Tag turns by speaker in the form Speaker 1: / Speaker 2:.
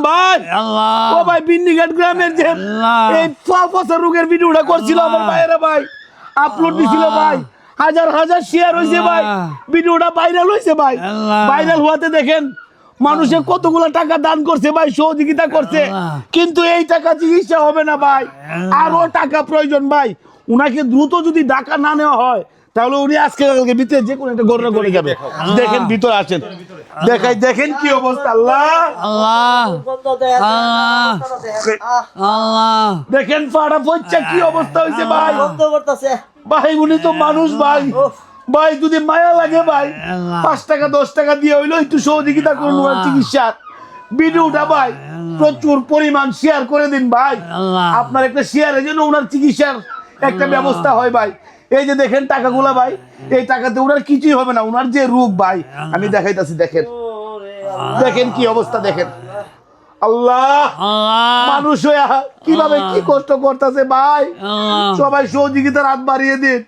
Speaker 1: ভাই ও ভাই বিন্নিঘাট গ্রামের যে এই পচা রোগের ভিডিওটা করছিল আমার ভাইয়েরা ভাই আপলোড দিছিল ভাই হাজার হাজার শেয়ার হয়েছে ভাই ভিডিওটা ভাইরাল হয়েছে ভাই ভাইরাল হওয়াতে দেখেন মানুষে কতগুলো টাকা দান করছে ভাই সহযোগিতা করছে কিন্তু এই টাকা চিকিৎসা হবে না ভাই আরো টাকা প্রয়োজন ভাই উনাকে দ্রুত যদি টাকা না নেওয়া হয় তাহলে উনি আজকে কালকে ভিতরে যে কোনো একটা গড়না করে যাবে দেখেন ভিতরে আসেন দেখাই দেখেন কি অবস্থা আল্লাহ দেখেন পাড়া পড়ছে কি অবস্থা হয়েছে ভাই ভাই উনি তো মানুষ ভাই ভাই যদি মায়া লাগে ভাই 5 টাকা 10 টাকা দিয়ে হইলো একটু সহযোগিতা করুন ওনার চিকিৎসার ভিডিওটা ভাই প্রচুর পরিমাণ শেয়ার করে দিন ভাই আপনার একটা শেয়ারের জন্য ওনার চিকিৎসার একটা ব্যবস্থা হয় ভাই এই যে দেখেন টাকাগুলা ভাই এই টাকাতে ওনার কিছুই হবে না ওনার যে রোগ ভাই আমি দেখাইতাছি দেখেন দেখেন কি অবস্থা দেখেন আল্লাহ মানুষ কিভাবে কি কষ্ট করতেছে ভাই সবাই সহযোগিতার হাত বাড়িয়ে দিন